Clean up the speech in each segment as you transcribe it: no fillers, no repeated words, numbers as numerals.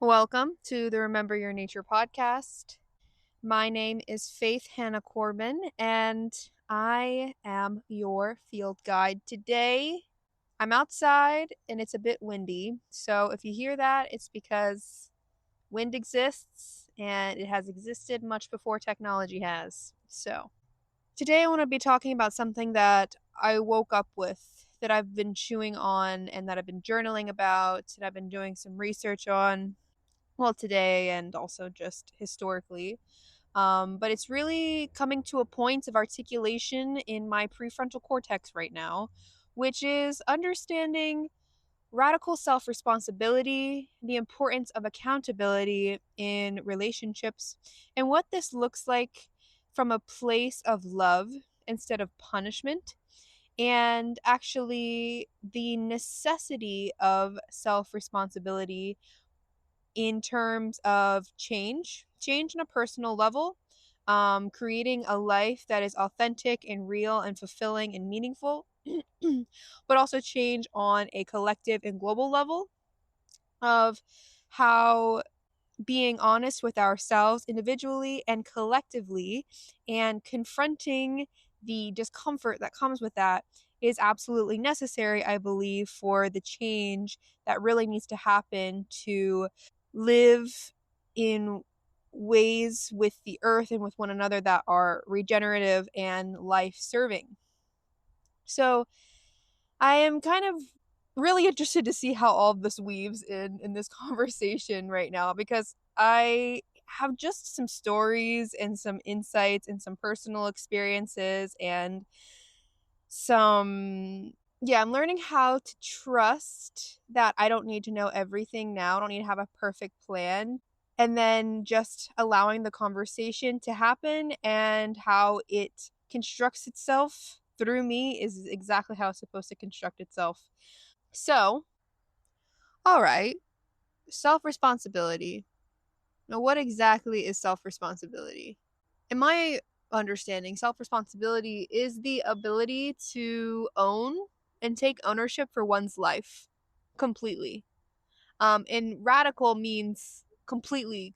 Welcome to the Remember Your Nature podcast. My name is Faith Hannah Corbin, and I am your field guide today. I'm outside and it's a bit windy, so if you hear that, it's because wind exists and it has existed much before technology has. So, today I want to be talking about something that I woke up with, that I've been chewing on, and that I've been journaling about, and I've been doing some research on. Well, today and also just historically. But it's really coming to a point of articulation in my prefrontal cortex right now, which is understanding radical self responsibility, the importance of accountability in relationships, and what this looks like from a place of love instead of punishment, and actually the necessity of self responsibility in terms of change on a personal level, creating a life that is authentic and real and fulfilling and meaningful, but also change on a collective and global level of how being honest with ourselves individually and collectively and confronting the discomfort that comes with that is absolutely necessary, I believe, for the change that really needs to happen to live in ways with the earth and with one another that are regenerative and life serving. So I am kind of really interested to see how all of this weaves in this conversation right now, because I have just some stories and some insights and some personal experiences and I'm learning how to trust that I don't need to know everything now. I don't need to have a perfect plan. And then just allowing the conversation to happen, and how it constructs itself through me is exactly how it's supposed to construct itself. So, all right, self responsibility. Now, what exactly is self responsibility? In my understanding, self responsibility is the ability to own and take ownership for one's life completely. And radical means completely.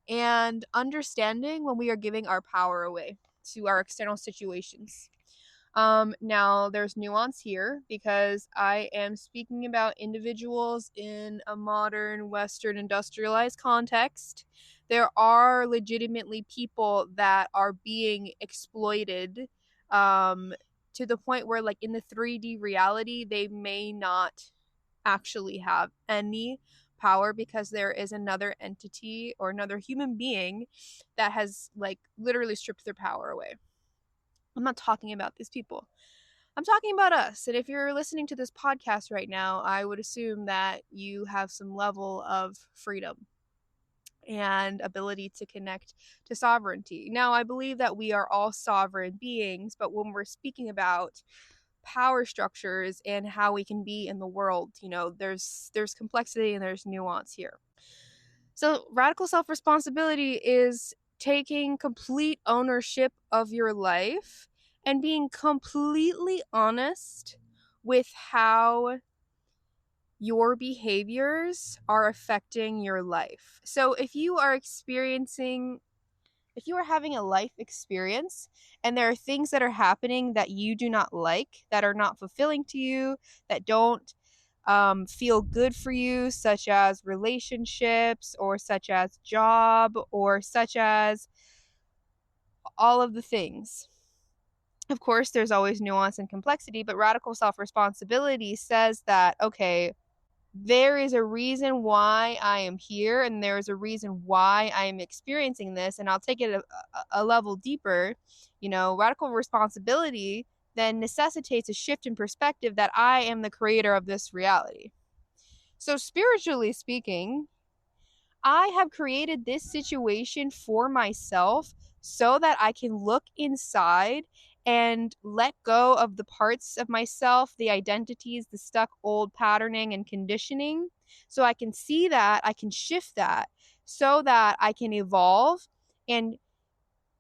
And understanding when we are giving our power away to our external situations. Now there's nuance here, because I am speaking about individuals in a modern Western industrialized context. There are legitimately people that are being exploited, to the point where, like, in the 3D reality, they may not actually have any power, because there is another entity or another human being that has, like, literally stripped their power away. I'm not talking about these people. I'm talking about us. And if you're listening to this podcast right now, I would assume that you have some level of freedom and ability to connect to sovereignty. Now, I believe that we are all sovereign beings, but when we're speaking about power structures and how we can be in the world, there's complexity and there's nuance here. So, radical self-responsibility is taking complete ownership of your life and being completely honest with how your behaviors are affecting your life. So, if you are having a life experience and there are things that are happening that you do not like, that are not fulfilling to you, that don't feel good for you, such as relationships or such as job or such as all of the things. Of course, there's always nuance and complexity, but radical self-responsibility says that, okay, there is a reason why I am here, and there is a reason why I am experiencing this, and I'll take it a level deeper. Radical responsibility then necessitates a shift in perspective that I am the creator of this reality. So, spiritually speaking, I have created this situation for myself so that I can look inside and let go of the parts of myself, the identities, the stuck old patterning and conditioning, so I can see that, I can shift that, so that I can evolve and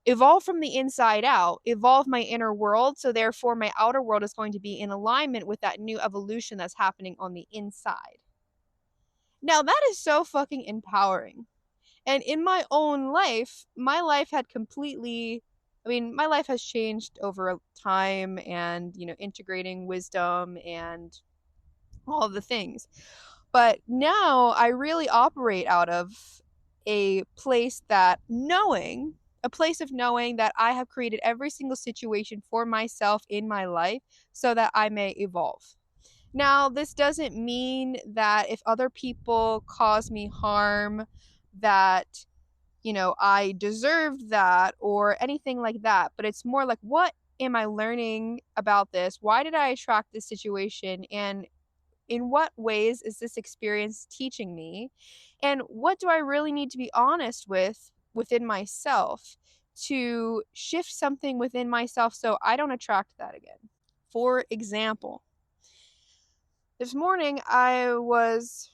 evolve from the inside out, evolve my inner world, so therefore my outer world is going to be in alignment with that new evolution that's happening on the inside. Now that is so fucking empowering. And in my life had completely, I mean, my life has changed over time and, integrating wisdom and all of the things. But now I really operate out of a place that knowing, a place of knowing that I have created every single situation for myself in my life so that I may evolve. Now, this doesn't mean that if other people cause me harm, that, I deserved that or anything like that. But it's more like, what am I learning about this? Why did I attract this situation? And in what ways is this experience teaching me? And what do I really need to be honest with within myself to shift something within myself so I don't attract that again? For example, this morning I was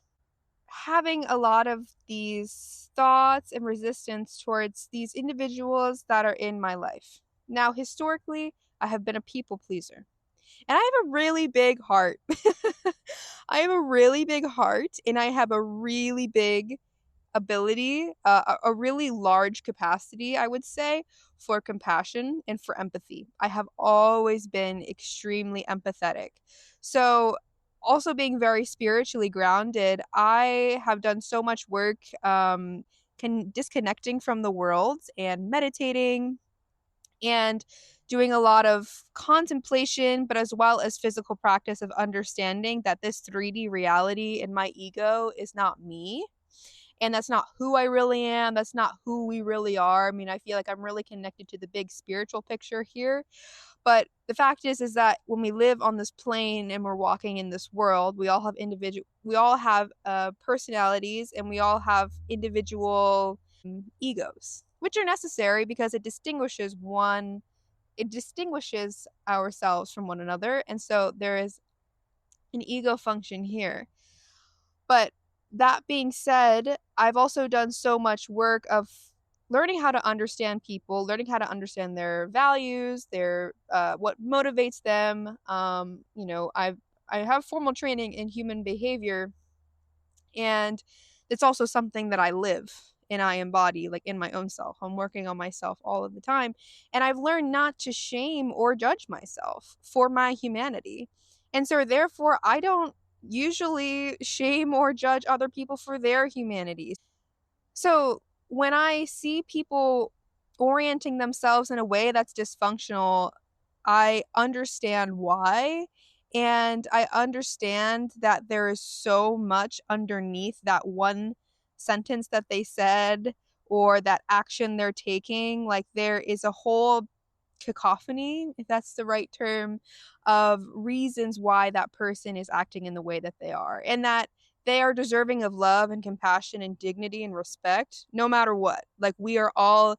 having a lot of these thoughts and resistance towards these individuals that are in my life. Now, historically, I have been a people pleaser. And I have a really big heart. I have a really big heart, and I have a really big ability, a really large capacity, I would say, for compassion and for empathy. I have always been extremely empathetic. So, also being very spiritually grounded, I have done so much work disconnecting from the world and meditating and doing a lot of contemplation, but as well as physical practice of understanding that this 3D reality in my ego is not me. And that's not who I really am. That's not who we really are. I mean, I feel like I'm really connected to the big spiritual picture here. But the fact is that when we live on this plane and we're walking in this world, we all have personalities, and we all have individual egos, which are necessary because it distinguishes ourselves from one another. And so there is an ego function here. But that being said, I've also done so much work of learning how to understand people, learning how to understand their values, their what motivates them. I have formal training in human behavior, and it's also something that I live and I embody, like in my own self. I'm working on myself all of the time, and I've learned not to shame or judge myself for my humanity. And so therefore I don't usually shame or judge other people for their humanity. So when I see people orienting themselves in a way that's dysfunctional, I understand why. And I understand that there is so much underneath that one sentence that they said or that action they're taking. Like, there is a whole cacophony, if that's the right term, of reasons why that person is acting in the way that they are. And that they are deserving of love and compassion and dignity and respect no matter what. Like, we are all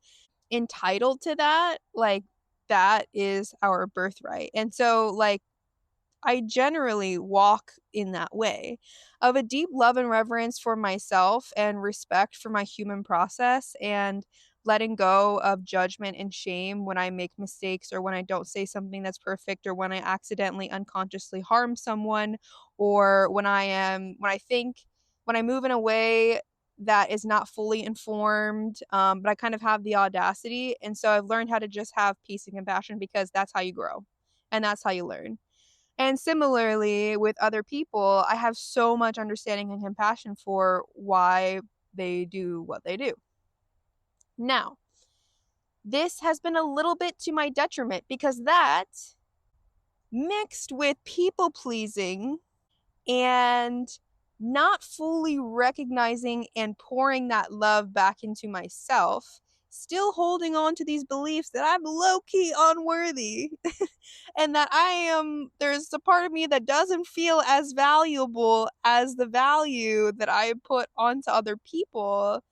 entitled to that. Like, that is our birthright. And so, like, I generally walk in that way of a deep love and reverence for myself and respect for my human process, and letting go of judgment and shame when I make mistakes or when I don't say something that's perfect or when I accidentally unconsciously harm someone, or when I move in a way that is not fully informed, but I kind of have the audacity. And so I've learned how to just have peace and compassion, because that's how you grow and that's how you learn. And similarly, with other people, I have so much understanding and compassion for why they do what they do. Now, this has been a little bit to my detriment, because that, mixed with people pleasing and not fully recognizing and pouring that love back into myself, still holding on to these beliefs that I'm low-key unworthy and that there's a part of me that doesn't feel as valuable as the value that I put onto other people,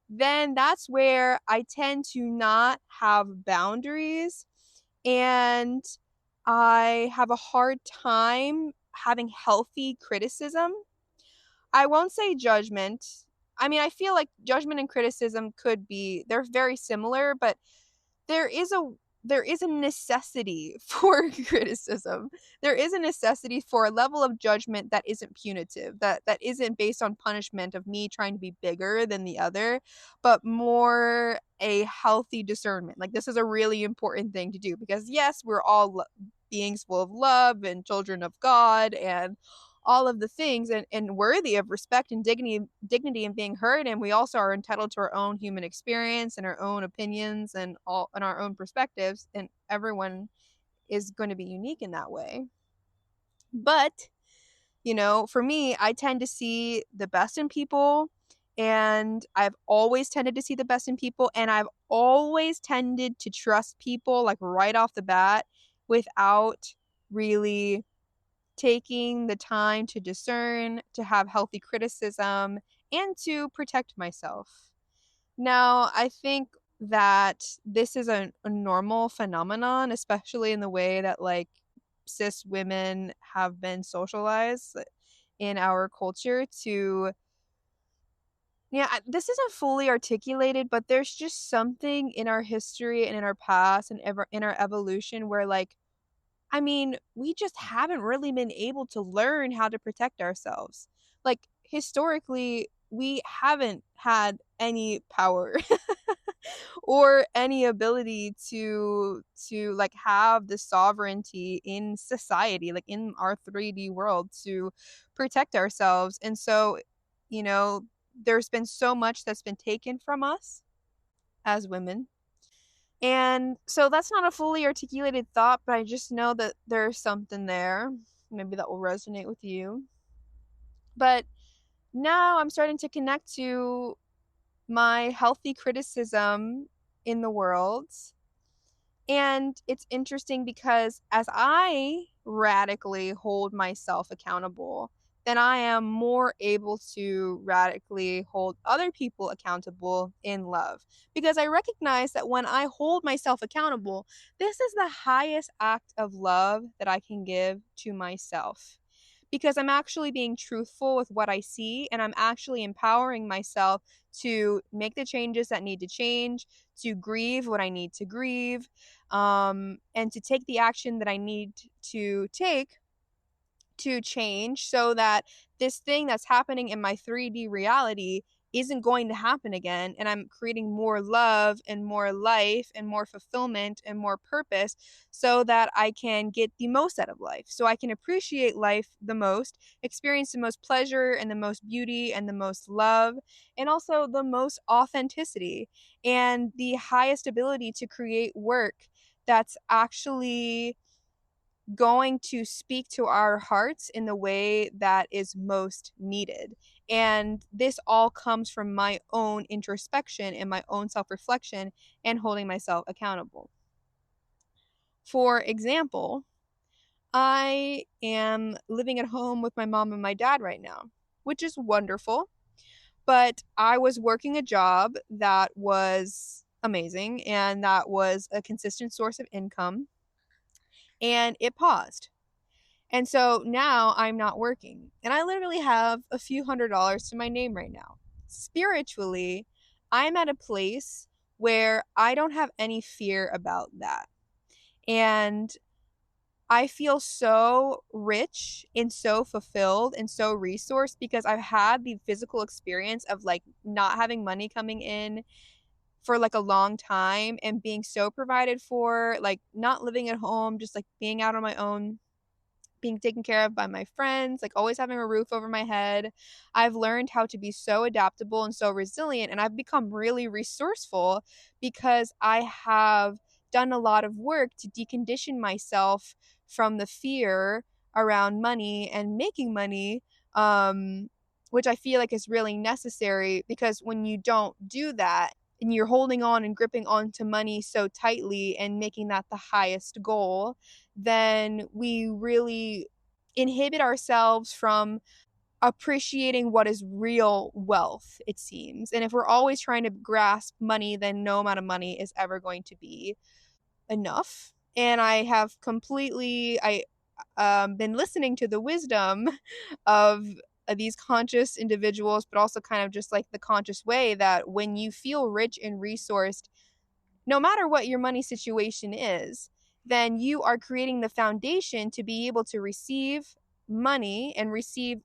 then that's where I tend to not have boundaries, and I have a hard time having healthy criticism. I won't say judgment. I mean, I feel like judgment and criticism they're very similar, but there is there is a necessity for criticism. There is a necessity for a level of judgment that isn't punitive, that isn't based on punishment of me trying to be bigger than the other, but more a healthy discernment. Like, this is a really important thing to do because yes, we're all beings full of love and children of God and all of the things, and worthy of respect and dignity and being heard, and we also are entitled to our own human experience and our own opinions and all and our own perspectives, and everyone is going to be unique in that way. But for me, I tend to see the best in people, and I've always tended to see the best in people, and I've always tended to trust people like right off the bat without really taking the time to discern, to have healthy criticism, and to protect myself. Now, I think that this is a normal phenomenon, especially in the way that like cis women have been socialized in our culture to yeah, this isn't fully articulated, but there's just something in our history and in our past and ever in our evolution where like I mean, we just haven't really been able to learn how to protect ourselves. Like, historically, we haven't had any power or any ability to like have the sovereignty in society, like in our 3D world to protect ourselves. And so, you know, there's been so much that's been taken from us as women, and so that's not a fully articulated thought, but I just know that there's something there. Maybe that will resonate with you. But now I'm starting to connect to my healthy criticism in the world. And it's interesting because as I radically hold myself accountable, then I am more able to radically hold other people accountable in love. Because I recognize that when I hold myself accountable, this is the highest act of love that I can give to myself. Because I'm actually being truthful with what I see, and I'm actually empowering myself to make the changes that need to change, to grieve what I need to grieve, and to take the action that I need to take to change so that this thing that's happening in my 3D reality isn't going to happen again. And I'm creating more love and more life and more fulfillment and more purpose so that I can get the most out of life. So I can appreciate life the most, experience the most pleasure and the most beauty and the most love, and also the most authenticity and the highest ability to create work that's actually going to speak to our hearts in the way that is most needed. And this all comes from my own introspection and my own self reflection and holding myself accountable. For example, I am living at home with my mom and my dad right now, which is wonderful. But I was working a job that was amazing and that was a consistent source of income, and it paused. And so now I'm not working. And I literally have a few $100s to my name right now. Spiritually, I'm at a place where I don't have any fear about that. And I feel so rich and so fulfilled and so resourced because I've had the physical experience of like not having money coming in for like a long time and being so provided for, like not living at home, just like being out on my own, being taken care of by my friends, like always having a roof over my head. I've learned how to be so adaptable and so resilient, and I've become really resourceful because I have done a lot of work to decondition myself from the fear around money and making money, which I feel like is really necessary because when you don't do that, and you're holding on and gripping onto money so tightly and making that the highest goal, then we really inhibit ourselves from appreciating what is real wealth, it seems. And if we're always trying to grasp money, then no amount of money is ever going to be enough. And I have completely been listening to the wisdom of these conscious individuals, but also kind of just like the conscious way that when you feel rich and resourced, no matter what your money situation is, then you are creating the foundation to be able to receive money and receive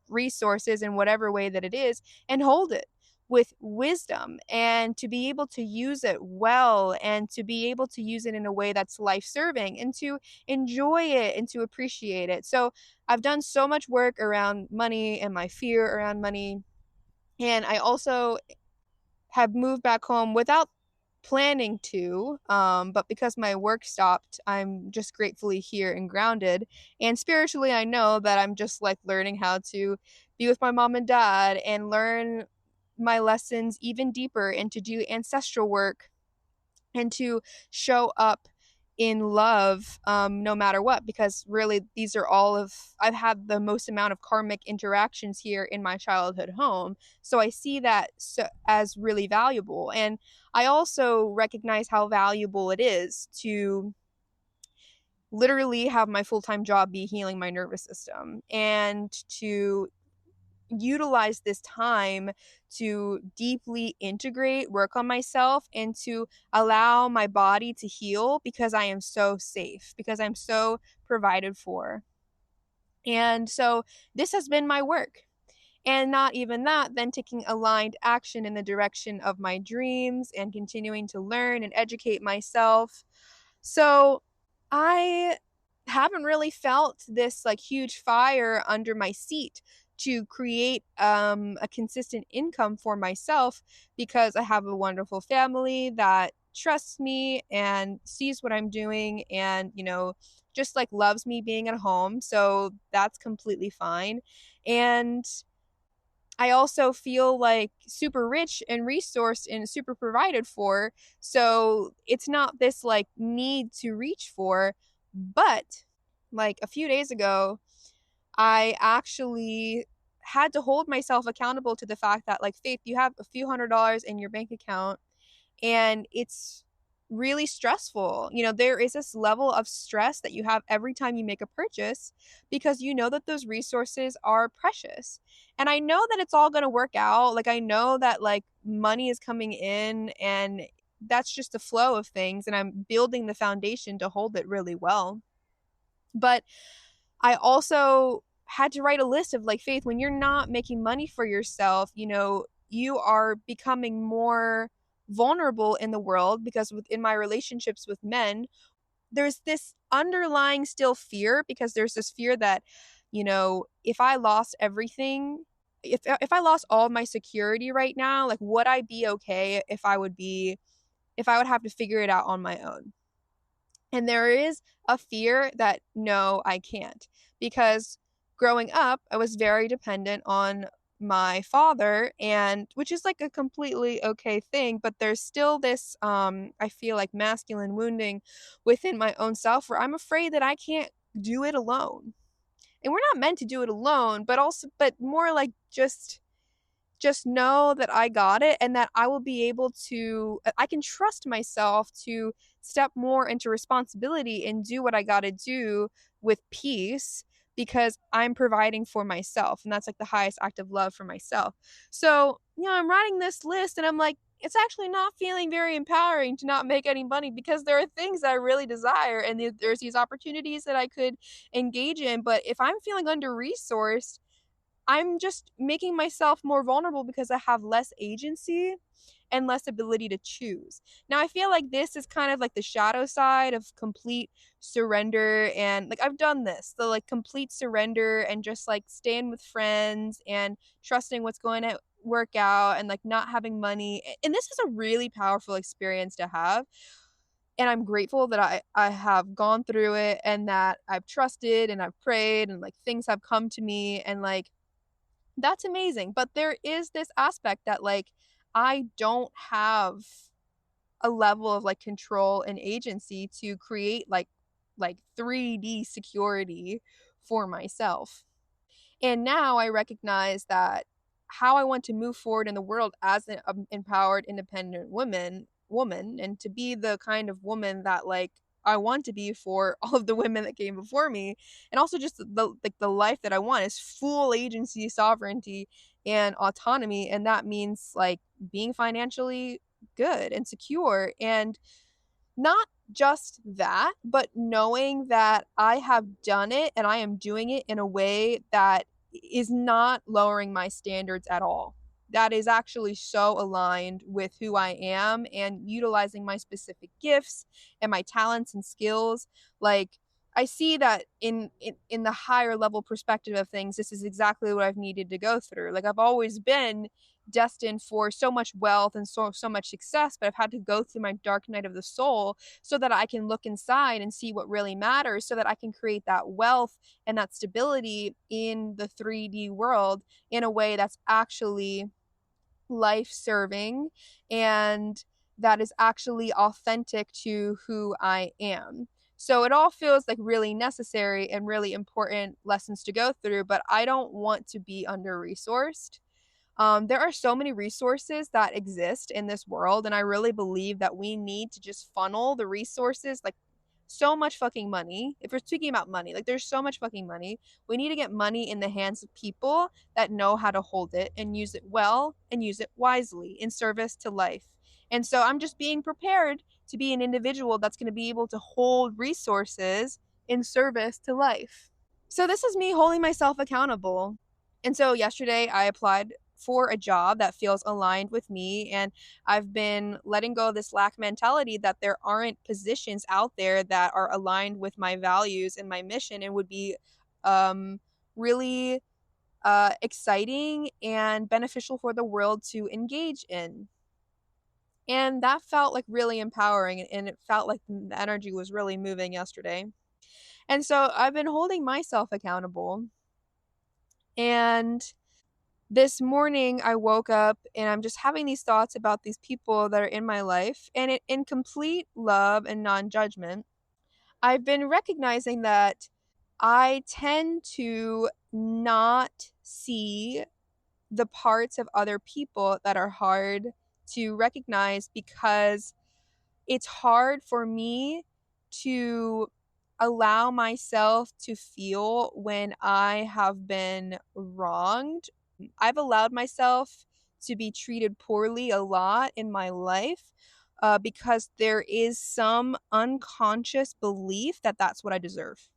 resources in whatever way that it is and hold it with wisdom and to be able to use it well and to be able to use it in a way that's life serving and to enjoy it and to appreciate it. So I've done so much work around money and my fear around money. And I also have moved back home without planning to, but because my work stopped, I'm just gratefully here and grounded. And spiritually, I know that I'm just like learning how to be with my mom and dad and learn my lessons even deeper and to do ancestral work and to show up in love, no matter what, because really these are all of I've had the most amount of karmic interactions here in my childhood home, so I see that as really valuable. And I also recognize how valuable it is to literally have my full-time job be healing my nervous system and to utilize this time to deeply integrate, work on myself, and to allow my body to heal because I am so safe, because I'm so provided for. And so this has been my work. And not even that, then taking aligned action in the direction of my dreams and continuing to learn and educate myself. So I haven't really felt this like huge fire under my seat to create a consistent income for myself because I have a wonderful family that trusts me and sees what I'm doing and, just like loves me being at home. So that's completely fine. And I also feel like super rich and resourced and super provided for. So it's not this like need to reach for. But like a few days ago, I actually had to hold myself accountable to the fact that, like, Faith, you have a few $100s in your bank account and it's really stressful. There is this level of stress that you have every time you make a purchase because you know that those resources are precious. And I know that it's all going to work out. Like, I know that like money is coming in and that's just the flow of things. And I'm building the foundation to hold it really well. But I also had to write a list of like, Faith, when you're not making money for yourself, you are becoming more vulnerable in the world because within my relationships with men, there's this underlying still fear because there's this fear that, if I lost everything, if I lost all my security right now, like would I be okay if I would have to figure it out on my own? And there is a fear that no, I can't. Because growing up, I was very dependent on my father, and which is like a completely okay thing, but there's still this I feel like masculine wounding within my own self where I'm afraid that I can't do it alone. And we're not meant to do it alone, but more like just know that I got it and that I will be able to, I can trust myself to step more into responsibility and do what I got to do with peace because I'm providing for myself. And that's like the highest act of love for myself. So, I'm writing this list and I'm like, it's actually not feeling very empowering to not make any money because there are things that I really desire and there's these opportunities that I could engage in. But if I'm feeling under resourced, I'm just making myself more vulnerable because I have less agency and less ability to choose. Now, I feel like this is kind of like the shadow side of complete surrender. And like I've done this, the like complete surrender and just like staying with friends and trusting what's going to work out and like not having money. And this is a really powerful experience to have. And I'm grateful that I have gone through it and that I've trusted and I've prayed and like things have come to me and like that's amazing. But there is this aspect that like I don't have a level of like control and agency to create like 3D security for myself. And now I recognize that how I want to move forward in the world as an empowered, independent woman, and to be the kind of woman that like I want to be for all of the women that came before me, and also just the life that I want is full agency, sovereignty, and autonomy, and that means like being financially good and secure. And not just that, but knowing that I have done it and I am doing it in a way that is not lowering my standards at all. That is actually so aligned with who I am and utilizing my specific gifts and my talents and skills. Like, I see that in the higher level perspective of things, this is exactly what I've needed to go through. Like, I've always been destined for so much wealth and so much success, but I've had to go through my dark night of the soul so that I can look inside and see what really matters, so that I can create that wealth and that stability in the 3D world in a way that's actually life serving and that is actually authentic to who I am. So it all feels like really necessary and really important lessons to go through, but I don't want to be under resourced. There are so many resources that exist in this world, and I really believe that we need to just funnel the resources, like so much fucking money. If we're speaking about money, like there's so much fucking money. We need to get money in the hands of people that know how to hold it and use it well and use it wisely in service to life. And so I'm just being prepared to be an individual that's going to be able to hold resources in service to life. So this is me holding myself accountable. And so yesterday I applied for a job that feels aligned with me, and I've been letting go of this lack mentality that there aren't positions out there that are aligned with my values and my mission and would be really exciting and beneficial for the world to engage in. And that felt like really empowering, and it felt like the energy was really moving yesterday. And so I've been holding myself accountable. And this morning I woke up and I'm just having these thoughts about these people that are in my life, and it in complete love and non-judgment. I've been recognizing that I tend to not see the parts of other people that are hard to recognize because it's hard for me to allow myself to feel when I have been wronged. I've allowed myself to be treated poorly a lot in my life because there is some unconscious belief that that's what I deserve.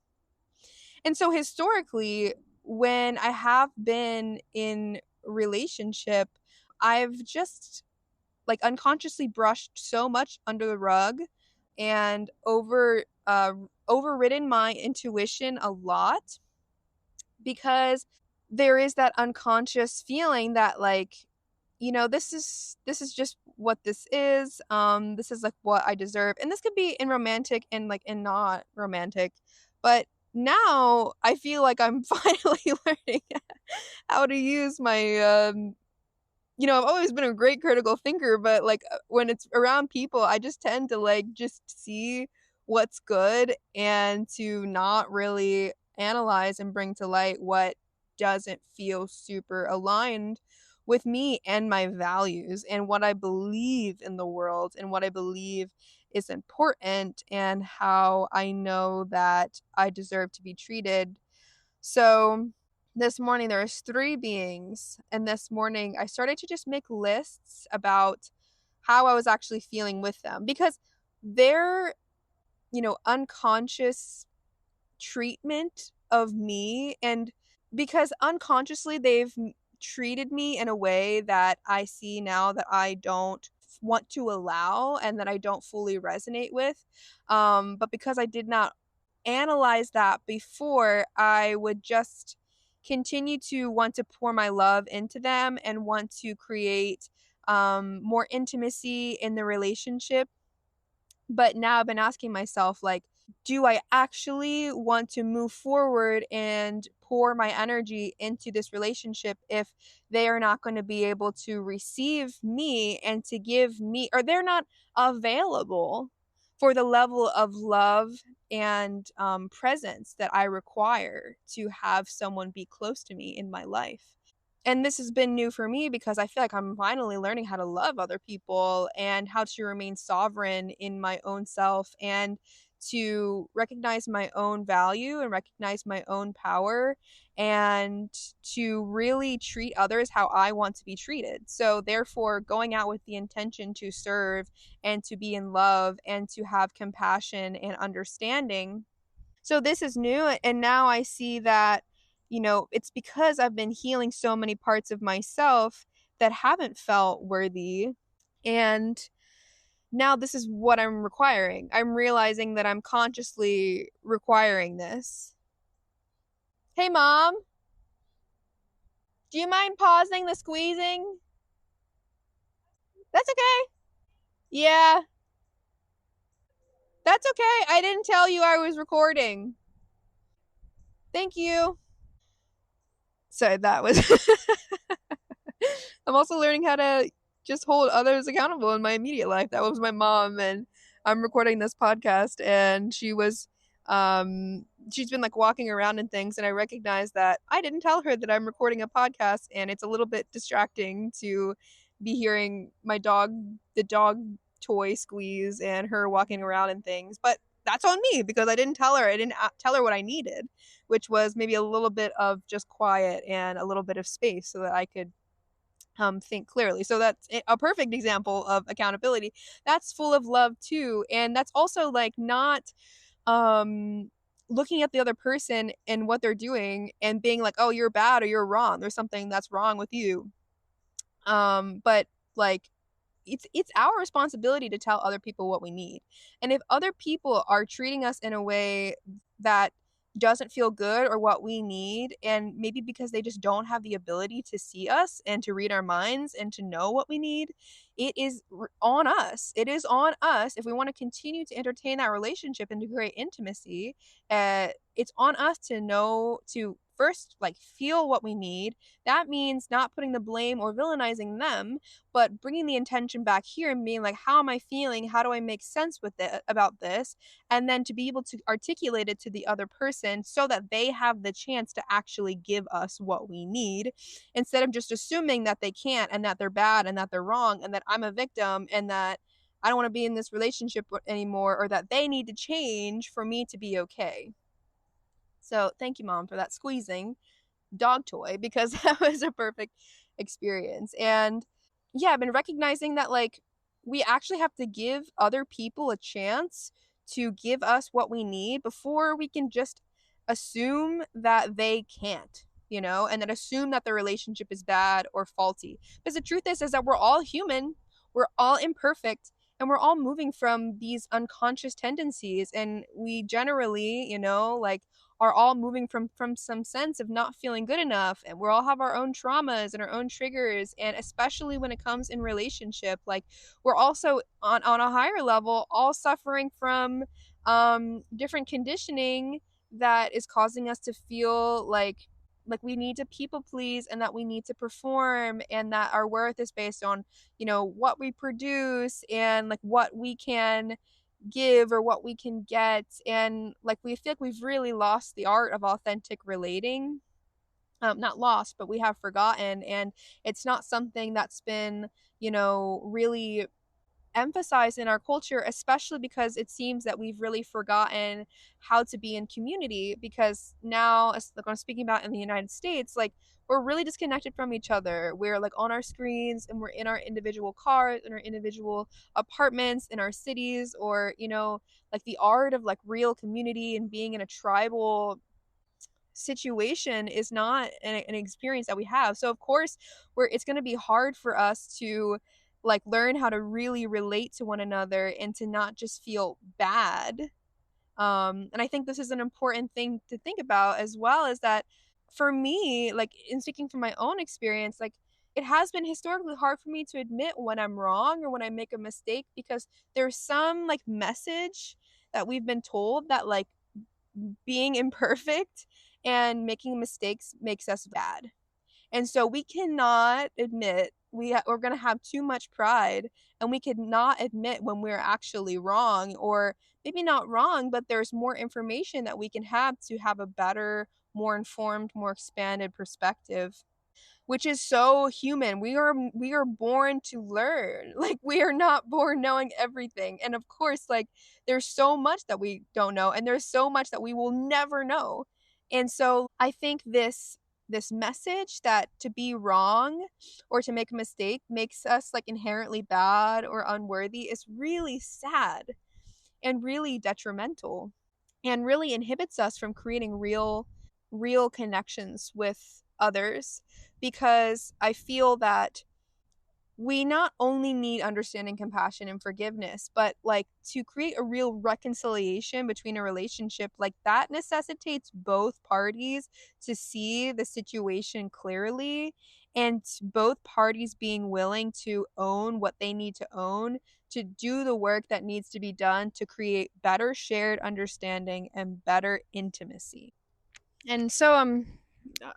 And so historically, when I have been in relationship, I've just like unconsciously brushed so much under the rug and overridden my intuition a lot because there is that unconscious feeling that like, this is just what this is like what I deserve. And this could be in romantic and like in not romantic, but now I feel like I'm finally learning how to use my I've always been a great critical thinker, but like when it's around people, I just tend to like just see what's good and to not really analyze and bring to light what doesn't feel super aligned with me and my values and what I believe in the world and what I believe is important and how I know that I deserve to be treated. So this morning there was three beings, and this morning I started to just make lists about how I was actually feeling with them because their unconscious treatment of me, and because unconsciously they've treated me in a way that I see now that I don't want to allow and that I don't fully resonate with, but because I did not analyze that before, I would just continue to want to pour my love into them and want to create more intimacy in the relationship. But now I've been asking myself, like, do I actually want to move forward and pour my energy into this relationship if they are not going to be able to receive me and to give me, or they're not available for the level of love and presence that I require to have someone be close to me in my life? And this has been new for me because I feel like I'm finally learning how to love other people and how to remain sovereign in my own self and to recognize my own value and recognize my own power and to really treat others how I want to be treated. So, therefore, going out with the intention to serve and to be in love and to have compassion and understanding. So, this is new. And now I see that, it's because I've been healing so many parts of myself that haven't felt worthy. And now this is what I'm requiring. I'm realizing that I'm consciously requiring this. Hey, mom, do you mind pausing the squeezing? That's okay. Yeah, that's okay. I didn't tell you I was recording. Thank you. Sorry, that was. I'm also learning how to just hold others accountable in my immediate life. That was my mom, and I'm recording this podcast, and she's been like walking around and things, and I recognize that I didn't tell her that I'm recording a podcast, and it's a little bit distracting to be hearing the dog toy squeeze, and her walking around and things. But that's on me because I didn't tell her. I didn't tell her what I needed, which was maybe a little bit of just quiet and a little bit of space so that I could think clearly. So that's a perfect example of accountability. That's full of love too, and that's also like not um looking at the other person and what they're doing and being like, oh, you're bad or you're wrong, there's something that's wrong with you. But like, it's our responsibility to tell other people what we need. And if other people are treating us in a way that doesn't feel good or what we need, and maybe because they just don't have the ability to see us and to read our minds and to know what we need, it is on us. It is on us if we want to continue to entertain that relationship and to create intimacy. It's on us to know to first like feel what we need. That means not putting the blame or villainizing them, but bringing the intention back here and being like, how am I feeling? How do I make sense with it about this? And then to be able to articulate it to the other person so that they have the chance to actually give us what we need, instead of just assuming that they can't and that they're bad and that they're wrong and that I'm a victim and that I don't want to be in this relationship anymore, or that they need to change for me to be okay. So thank you, mom, for that squeezing dog toy, because that was a perfect experience. And yeah, I've been recognizing that like we actually have to give other people a chance to give us what we need before we can just assume that they can't, and then assume that the relationship is bad or faulty. Because the truth is that we're all human, we're all imperfect, and we're all moving from these unconscious tendencies, and we generally, like are all moving from some sense of not feeling good enough, and we all have our own traumas and our own triggers. And especially when it comes in relationship, like we're also on a higher level all suffering from different conditioning that is causing us to feel like we need to people please and that we need to perform, and that our worth is based on what we produce and like what we can give or what we can get. And like we feel like we've really lost the art of authentic relating. Not lost, but we have forgotten, and it's not something that's been really emphasized in our culture, especially because it seems that we've really forgotten how to be in community. Because now, like I'm speaking about in the United States, like we're really disconnected from each other. We're like on our screens and we're in our individual cars, in our individual apartments, in our cities, or like the art of like real community and being in a tribal situation is not an experience that we have. So of course it's going to be hard for us to like learn how to really relate to one another and to not just feel bad. And I think this is an important thing to think about, as well as that for me, like in speaking from my own experience, like it has been historically hard for me to admit when I'm wrong or when I make a mistake, because there's some like message that we've been told that like being imperfect and making mistakes makes us bad. And so we cannot admit we're going to have too much pride, and we could not admit when we're actually wrong, or maybe not wrong, but there's more information that we can have to have a better, more informed, more expanded perspective. which is so human. We are born to learn. Like, we are not born knowing everything. And of course, like, there's so much that we don't know, and there's so much that we will never know. And so I think this message that to be wrong or to make a mistake makes us like inherently bad or unworthy is really sad and really detrimental, and really inhibits us from creating real connections with others, because I feel that we not only need understanding, compassion, and forgiveness, but like to create a real reconciliation between a relationship, like that necessitates both parties to see the situation clearly, and both parties being willing to own what they need to own, to do the work that needs to be done to create better shared understanding and better intimacy. And so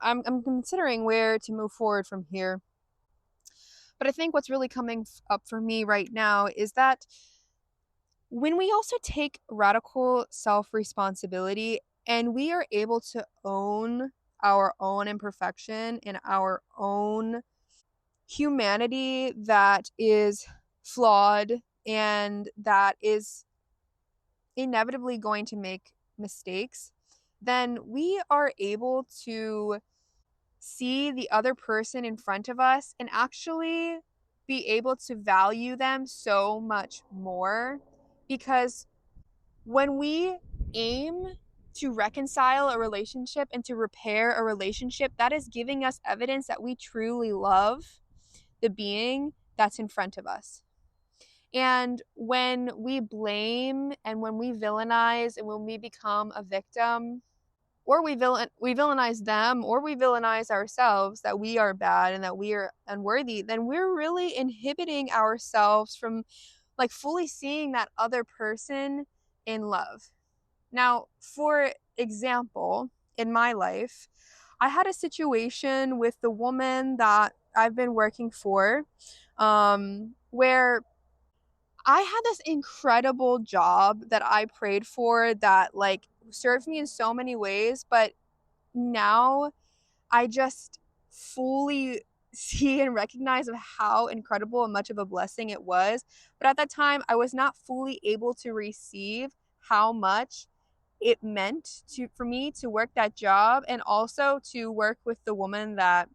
I'm considering where to move forward from here. But I think what's really coming up for me right now is that when we also take radical self responsibility and we are able to own our own imperfection and our own humanity that is flawed and that is inevitably going to make mistakes, then we are able to see the other person in front of us and actually be able to value them so much more. Because when we aim to reconcile a relationship and to repair a relationship, that is giving us evidence that we truly love the being that's in front of us. And when we blame and when we villainize and when we become a victim, or we villainize them, or we villainize ourselves that we are bad and that we are unworthy, then we're really inhibiting ourselves from like fully seeing that other person in love. Now, for example, in my life, I had a situation with the woman that I've been working for, where I had this incredible job that I prayed for that like served me in so many ways, but now I just fully see and recognize of how incredible and much of a blessing it was. But at that time, I was not fully able to receive how much it meant to for me to work that job and also to work with the woman that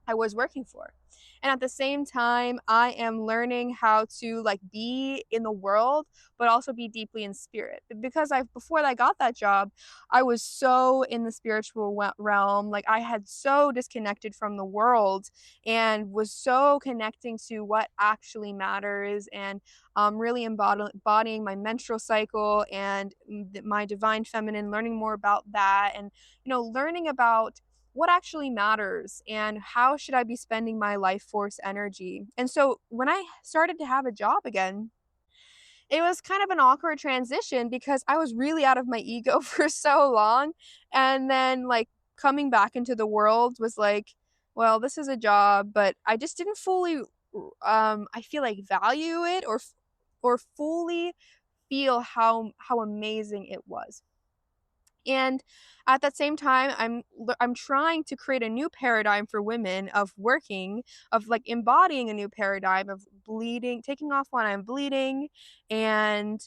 I was working for. And at the same time, I am learning how to like be in the world, but also be deeply in spirit. Because before I got that job, I was so in the spiritual realm. Like I had so disconnected from the world and was so connecting to what actually matters, and really embodying my menstrual cycle and my divine feminine, learning more about that, and learning about what actually matters and how should I be spending my life force energy. And so when I started to have a job again, it was kind of an awkward transition because I was really out of my ego for so long. And then like coming back into the world was like, well, this is a job, but I just didn't fully I feel like value it or fully feel how amazing it was. And at that same time, I'm trying to create a new paradigm for women of working, of like embodying a new paradigm of bleeding, taking off when I'm bleeding, and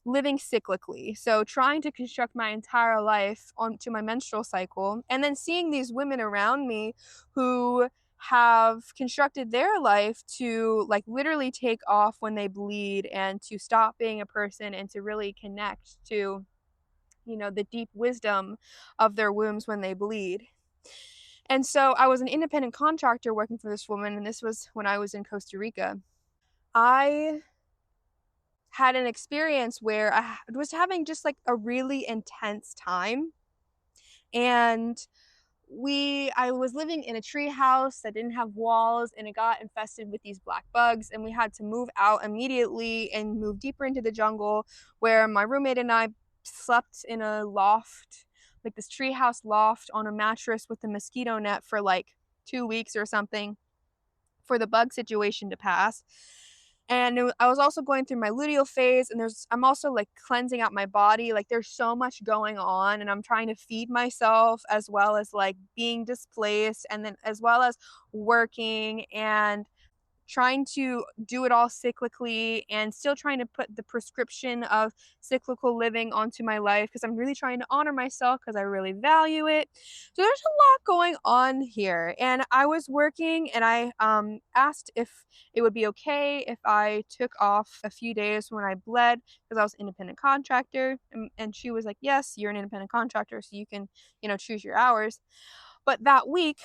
living cyclically. So trying to construct my entire life onto my menstrual cycle, and then seeing these women around me who have constructed their life to like literally take off when they bleed and to stop being a person and to really connect to the deep wisdom of their wombs when they bleed. And so I was an independent contractor working for this woman, and this was when I was in Costa Rica. I had an experience where I was having just like a really intense time. And I was living in a tree house that didn't have walls, and it got infested with these black bugs, and we had to move out immediately and move deeper into the jungle, where my roommate and I slept in a loft, like this treehouse loft on a mattress with a mosquito net for like 2 weeks or something for the bug situation to pass. And I was also going through my luteal phase, and I'm also like cleansing out my body. Like there's so much going on, and I'm trying to feed myself as well as like being displaced, and then as well as working and trying to do it all cyclically and still trying to put the prescription of cyclical living onto my life because I'm really trying to honor myself because I really value it. So there's a lot going on here. And I was working and I asked if it would be okay if I took off a few days when I bled because I was an independent contractor. And she was like, yes, you're an independent contractor, so you can, choose your hours. But that week,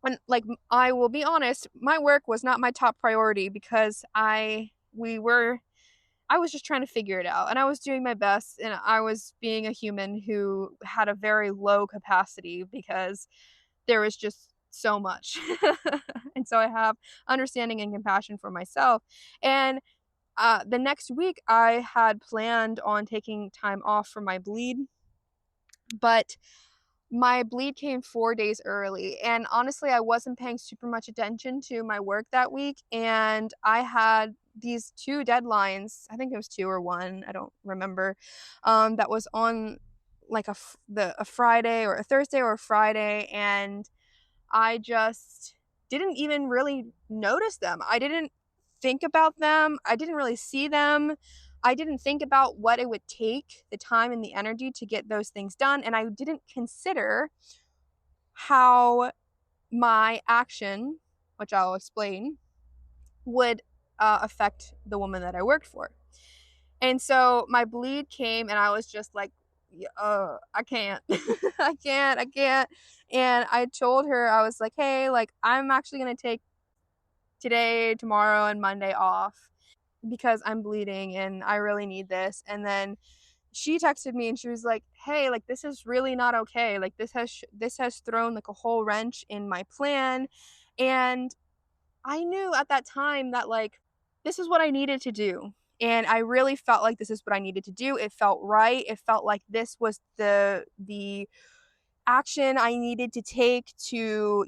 and like I will be honest, my work was not my top priority because I was just trying to figure it out and I was doing my best and I was being a human who had a very low capacity because there was just so much. And so I have understanding and compassion for myself. And the next week I had planned on taking time off for my bleed, but my bleed came 4 days early. And honestly, I wasn't paying super much attention to my work that week. And I had these two deadlines. I think it was two or one. I don't remember. That was on like a Friday or a Thursday or a Friday. And I just didn't even really notice them. I didn't think about them. I didn't really see them. I didn't think about what it would take, the time and the energy to get those things done. And I didn't consider how my action, which I'll explain, would affect the woman that I worked for. And so my bleed came and I was just like, I can't. I can't. And I told her, I was like, hey, like, I'm actually going to take today, tomorrow, and Monday off because I'm bleeding and I really need this. And then she texted me and she was like, hey, like, this is really not okay. Like, this has thrown like a whole wrench in my plan. And I knew at that time that like this is what I needed to do. And I really felt like this is what I needed to do. It felt right. It felt like this was the action I needed to take to,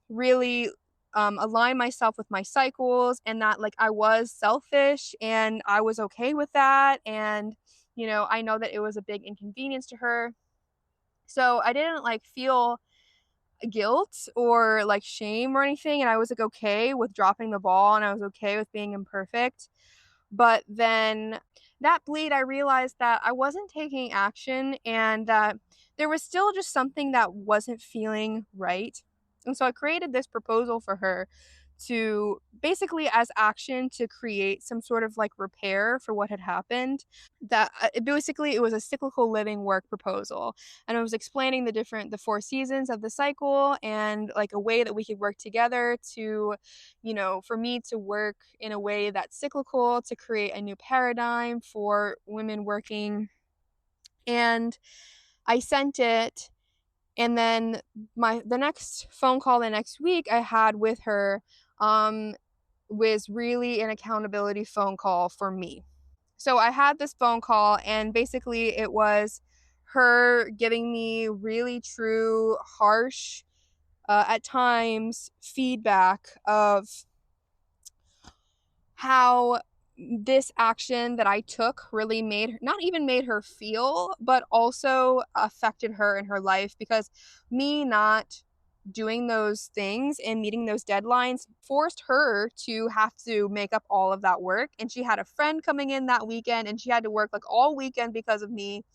really align myself with my cycles, and that like I was selfish and I was okay with that. And, I know that it was a big inconvenience to her. So I didn't like feel guilt or like shame or anything. And I was like okay with dropping the ball and I was okay with being imperfect. But then that bleed, I realized that I wasn't taking action and that there was still just something that wasn't feeling right. And so I created this proposal for her to basically, as action, to create some sort of like repair for what had happened. That basically it was a cyclical living work proposal, and I was explaining the 4 seasons of the cycle and like a way that we could work together to, for me to work in a way that's cyclical to create a new paradigm for women working. And I sent it, and then the next phone call the next week I had with her was really an accountability phone call for me. So I had this phone call, and basically it was her giving me really true, harsh, at times, feedback of how this action that I took really not even made her feel, but also affected her in her life, because me not doing those things and meeting those deadlines forced her to have to make up all of that work. And she had a friend coming in that weekend and she had to work like all weekend because of me.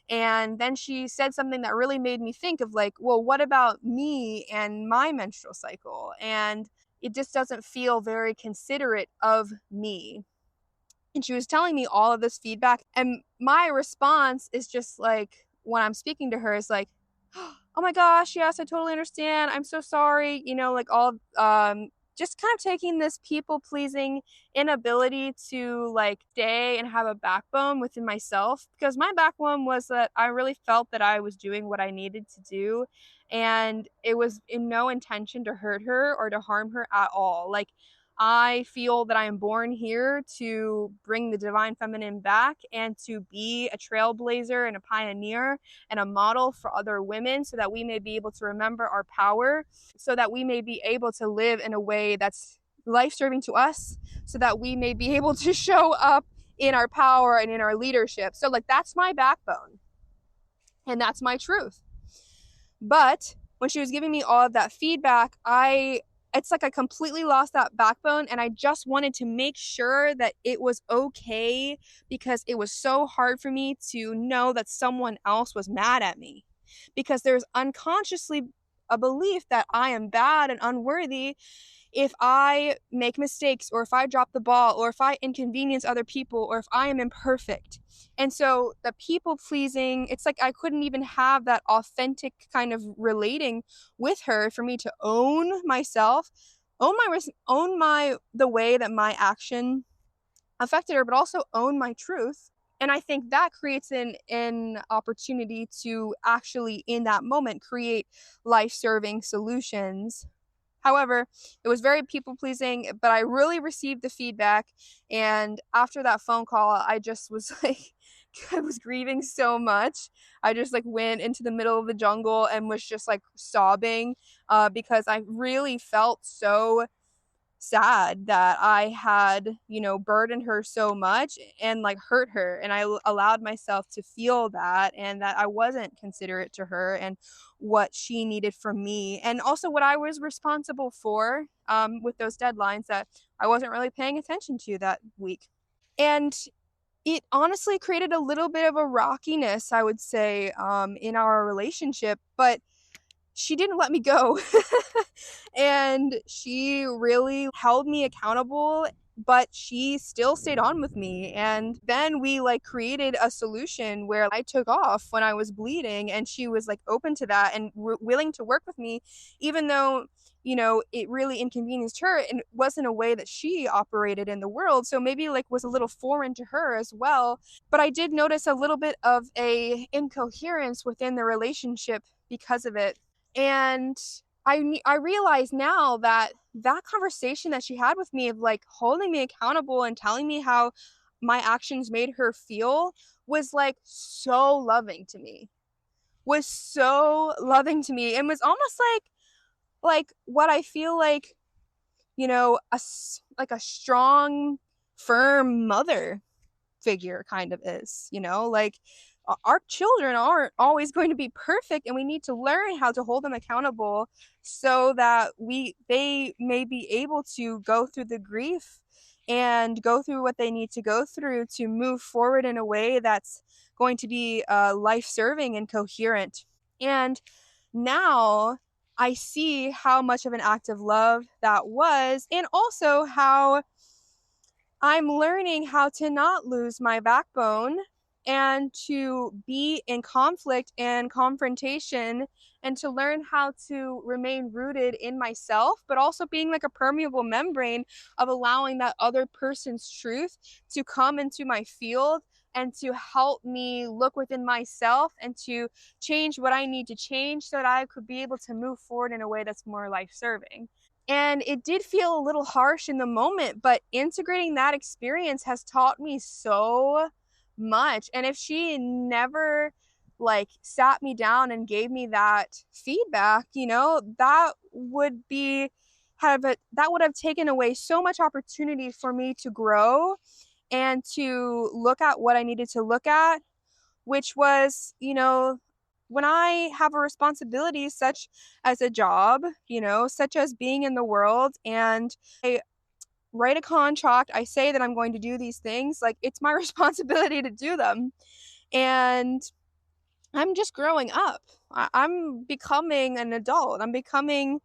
And then she said something that really made me think of like, well, what about me and my menstrual cycle? And it just doesn't feel very considerate of me. And she was telling me all of this feedback. And my response is just like, when I'm speaking to her, is like, oh my gosh, yes, I totally understand. I'm so sorry. Like all, just kind of taking this people pleasing inability to like stay and have a backbone within myself, because my backbone was that I really felt that I was doing what I needed to do. And it was in no intention to hurt her or to harm her at all. Like, I feel that I am born here to bring the divine feminine back and to be a trailblazer and a pioneer and a model for other women, so that we may be able to remember our power, so that we may be able to live in a way that's life-serving to us so that we may be able to show up in our power and in our leadership. So like that's my backbone and that's my truth. But when she was giving me all of that feedback, it's like I completely lost that backbone, and I just wanted to make sure that it was okay, because it was so hard for me to know that someone else was mad at me, because there's unconsciously a belief that I am bad and unworthy if I make mistakes, or if I drop the ball, or if I inconvenience other people, or if I am imperfect. And so the people pleasing, it's like I couldn't even have that authentic kind of relating with her for me to own myself, own my the way that my action affected her, but also own my truth. And I think that creates an opportunity to actually in that moment create life-serving solutions. However, it was very people pleasing, but I really received the feedback. And after that phone call, I just was like, I was grieving so much. I just like went into the middle of the jungle and was just like sobbing, because I really felt so sad that I had, burdened her so much and like hurt her. And I allowed myself to feel that, and that I wasn't considerate to her and what she needed from me. And also what I was responsible for, with those deadlines that I wasn't really paying attention to that week. And it honestly created a little bit of a rockiness, I would say, in our relationship. But she didn't let me go. And she really held me accountable, but she still stayed on with me. And then we like created a solution where I took off when I was bleeding, and she was like open to that and willing to work with me, even though it really inconvenienced her and it wasn't a way that she operated in the world, so maybe like was a little foreign to her as well. But I did notice a little bit of a incoherence within the relationship because of it. And I realize now that that conversation that she had with me of like holding me accountable and telling me how my actions made her feel was like so loving to me. Was so loving to me and was almost like what I feel like, like a strong, firm mother figure kind of is, like our children aren't always going to be perfect, and we need to learn how to hold them accountable so that they may be able to go through the grief and go through what they need to go through to move forward in a way that's going to be life-serving and coherent. And now I see how much of an act of love that was, and also how I'm learning how to not lose my backbone and to be in conflict and confrontation, and to learn how to remain rooted in myself, but also being like a permeable membrane of allowing that other person's truth to come into my field and to help me look within myself and to change what I need to change so that I could be able to move forward in a way that's more life-serving. And it did feel a little harsh in the moment, but integrating that experience has taught me so much. And if she never like sat me down and gave me that feedback, that would be that would have taken away so much opportunity for me to grow and to look at what I needed to look at, which was, when I have a responsibility such as a job, such as being in the world, and I write a contract, I say that I'm going to do these things, like it's my responsibility to do them. And I'm just growing up. I'm becoming an adult. I'm becoming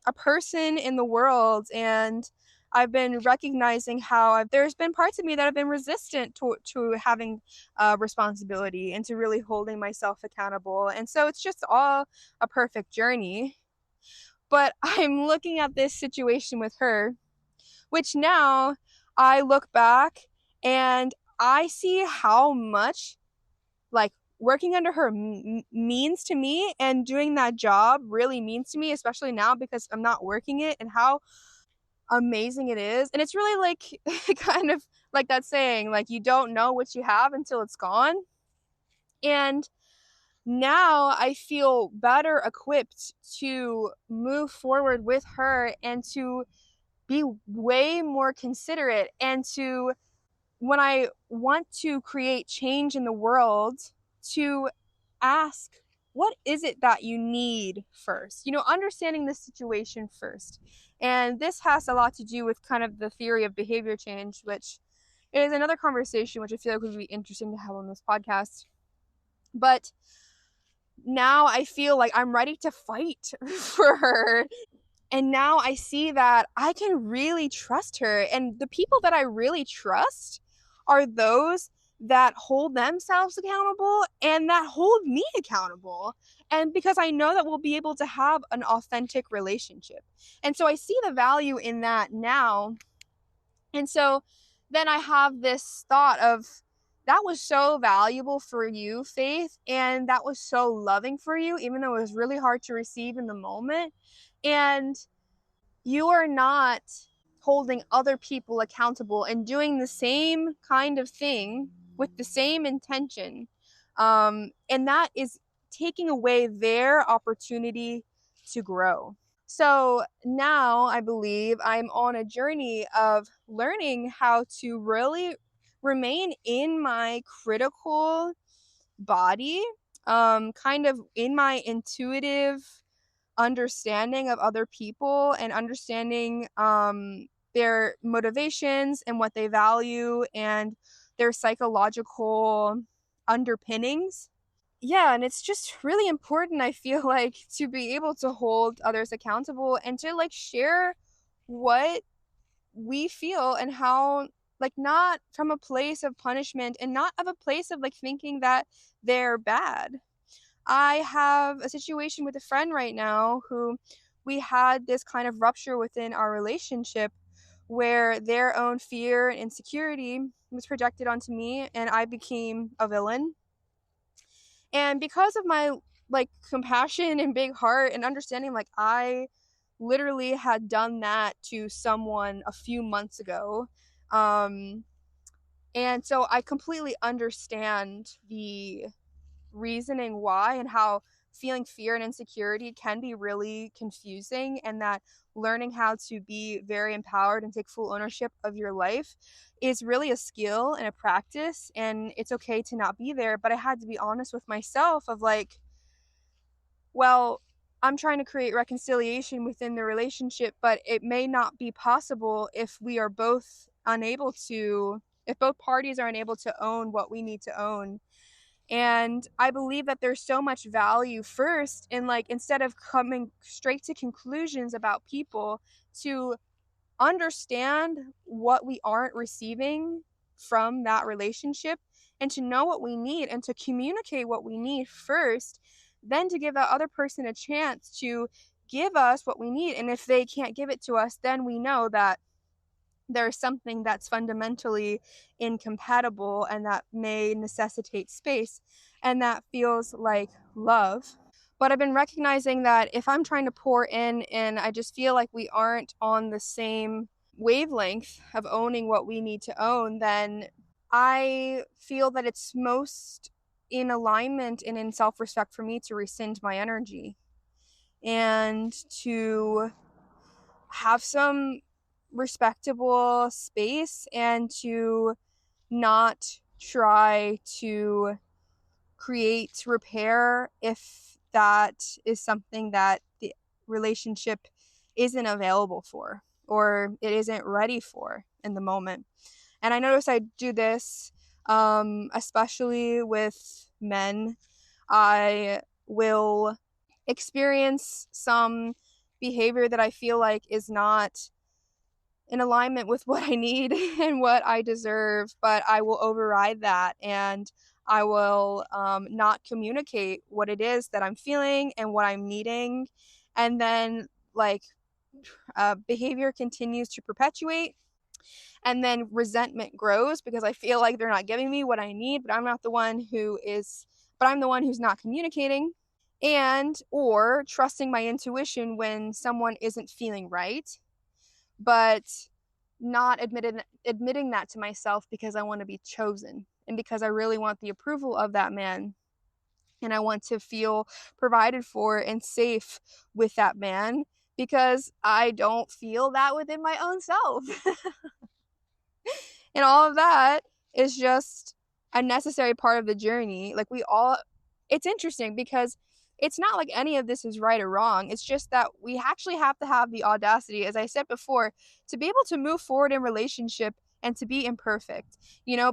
a person in the world, and I've been recognizing how there's been parts of me that have been resistant to having responsibility and to really holding myself accountable. And so it's just all a perfect journey. But I'm looking at this situation with her, which now I look back and I see how much like working under her means to me, and doing that job really means to me, especially now because I'm not working it, and how amazing it is. And it's really like kind of like that saying, like you don't know what you have until it's gone. And now I feel better equipped to move forward with her and to be way more considerate, and to, when I want to create change in the world, to ask, what is it that you need first? Understanding the situation first. And this has a lot to do with kind of the theory of behavior change, which is another conversation which I feel like would be interesting to have on this podcast. But now I feel like I'm ready to fight for her. And now I see that I can really trust her. And the people that I really trust are those that hold themselves accountable and that hold me accountable. And because I know that we'll be able to have an authentic relationship. And so I see the value in that now. And so then I have this thought of, that was so valuable for you, Faith, and that was so loving for you, even though it was really hard to receive in the moment. And you are not holding other people accountable and doing the same kind of thing with the same intention. And that is taking away their opportunity to grow. So now I believe I'm on a journey of learning how to really remain in my critical body, kind of in my intuitive understanding of other people and understanding their motivations and what they value and their psychological underpinnings. Yeah, and it's just really important, I feel like, to be able to hold others accountable and to like share what we feel and how, like, not from a place of punishment and not of a place of like thinking that they're bad. I have a situation with a friend right now who we had this kind of rupture within our relationship where their own fear and insecurity was projected onto me and I became a villain. And because of my like compassion and big heart and understanding, like, I literally had done that to someone a few months ago. And so I completely understand the reasoning why and how feeling fear and insecurity can be really confusing, and that learning how to be very empowered and take full ownership of your life is really a skill and a practice, and it's okay to not be there. But I had to be honest with myself of like, well, I'm trying to create reconciliation within the relationship, but it may not be possible if we are both unable to, if both parties are unable to own what we need to own. And I believe that there's so much value first in, like, instead of coming straight to conclusions about people, to understand what we aren't receiving from that relationship and to know what we need and to communicate what we need first, then to give that other person a chance to give us what we need. And if they can't give it to us, then we know that there's something that's fundamentally incompatible and that may necessitate space, and that feels like love. But I've been recognizing that if I'm trying to pour in and I just feel like we aren't on the same wavelength of owning what we need to own, then I feel that it's most in alignment and in self-respect for me to rescind my energy and to have some respectable space and to not try to create repair if that is something that the relationship isn't available for or it isn't ready for in the moment. And I notice I do this, especially with men. I will experience some behavior that I feel like is not in alignment with what I need and what I deserve, but I will override that and I will not communicate what it is that I'm feeling and what I'm needing. And then, like, behavior continues to perpetuate. And then resentment grows because I feel like they're not giving me what I need, but I'm the one who's not communicating, and or trusting my intuition when someone isn't feeling right, but not admitting that to myself because I want to be chosen and because I really want the approval of that man and I want to feel provided for and safe with that man, because I don't feel that within my own self. And all of that is just a necessary part of the journey. Like, it's interesting because it's not like any of this is right or wrong. It's just that we actually have to have the audacity, as I said before, to be able to move forward in relationship and to be imperfect,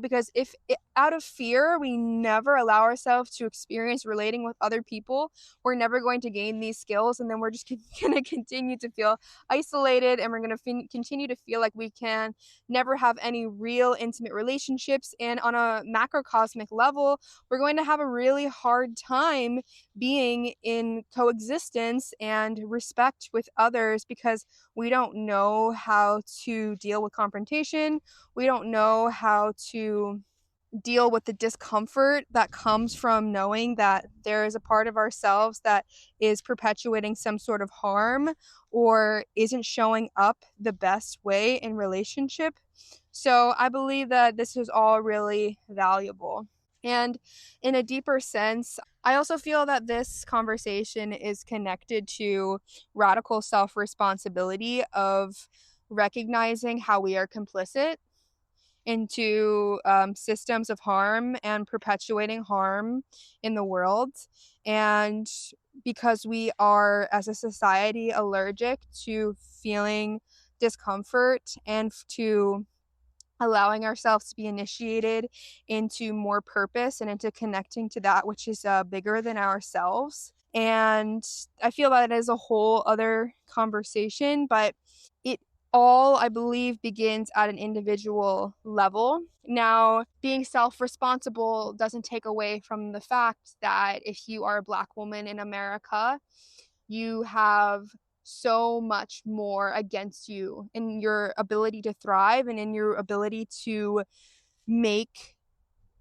because if out of fear we never allow ourselves to experience relating with other people, we're never going to gain these skills, and then we're just going to continue to feel isolated, and we're going to continue to feel like we can never have any real intimate relationships. And on a macrocosmic level, we're going to have a really hard time being in coexistence and respect with others, because we don't know how to deal with confrontation. We don't know how to deal with the discomfort that comes from knowing that there is a part of ourselves that is perpetuating some sort of harm or isn't showing up the best way in relationship. So I believe that this is all really valuable. And in a deeper sense, I also feel that this conversation is connected to radical self responsibility of recognizing how we are complicit into systems of harm and perpetuating harm in the world. And because we are, as a society, allergic to feeling discomfort and to allowing ourselves to be initiated into more purpose and into connecting to that which is bigger than ourselves. And I feel that is a whole other conversation, but it all, I believe, begins at an individual level. Now, being self responsible doesn't take away from the fact that if you are a Black woman in America, you have so much more against you in your ability to thrive and in your ability to make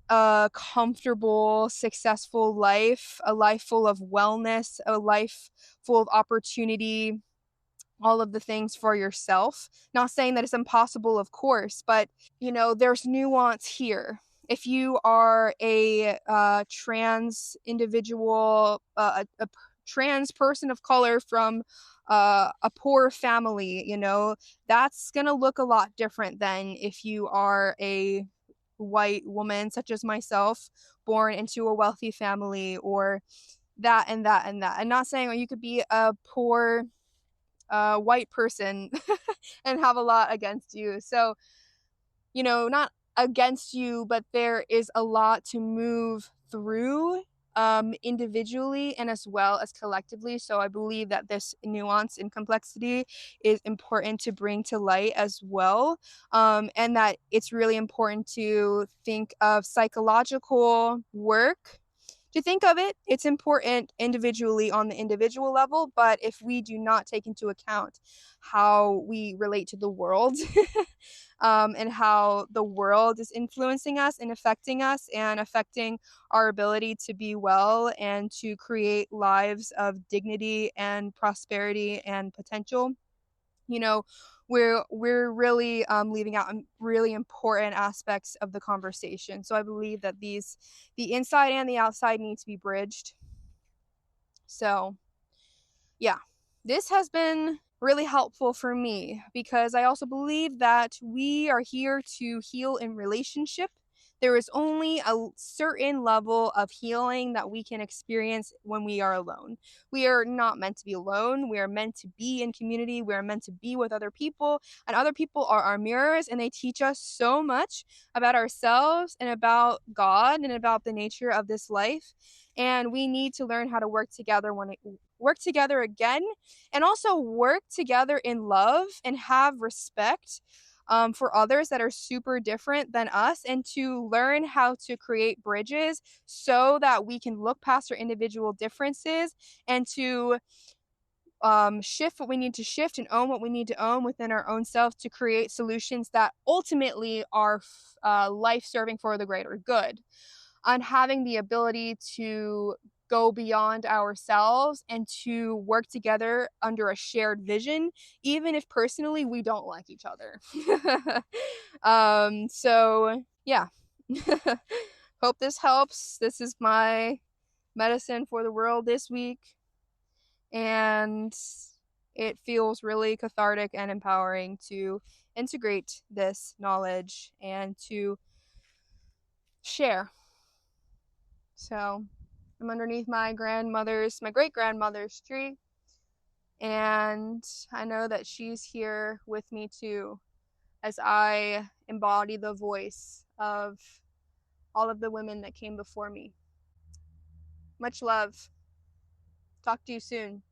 a comfortable, successful life, a life full of wellness, a life full of opportunity, all of the things for yourself. Not saying that it's impossible, of course, but there's nuance here. If you are a trans individual, a trans person of color from a poor family, that's going to look a lot different than if you are a white woman, such as myself, born into a wealthy family, or that and that and that. I'm not saying you could be a poor white person and have a lot against you. So, not against you, but there is a lot to move through individually and as well as collectively. So I believe that this nuance and complexity is important to bring to light as well. And that it's really important to think of psychological work. To think of it, it's important individually on the individual level, but if we do not take into account how we relate to the world and how the world is influencing us and affecting our ability to be well and to create lives of dignity and prosperity and potential, we're really leaving out really important aspects of the conversation. So I believe that the inside and the outside need to be bridged. So yeah, this has been really helpful for me because I also believe that we are here to heal in relationship. There is only a certain level of healing that we can experience when we are alone. We are not meant to be alone. We are meant to be in community. We are meant to be with other people, and other people are our mirrors, and they teach us so much about ourselves and about God and about the nature of this life. And we need to learn how to work together again, and also work together in love and have respect for others that are super different than us, and to learn how to create bridges so that we can look past our individual differences and to shift what we need to shift and own what we need to own within our own selves to create solutions that ultimately are life-serving for the greater good. On having the ability to go beyond ourselves and to work together under a shared vision, even if personally we don't like each other. So yeah. Hope this helps. This is my medicine for the world this week. And it feels really cathartic and empowering to integrate this knowledge and to share. So I'm underneath my great grandmother's tree, and I know that she's here with me too as I embody the voice of all of the women that came before me. Much love. Talk to you soon.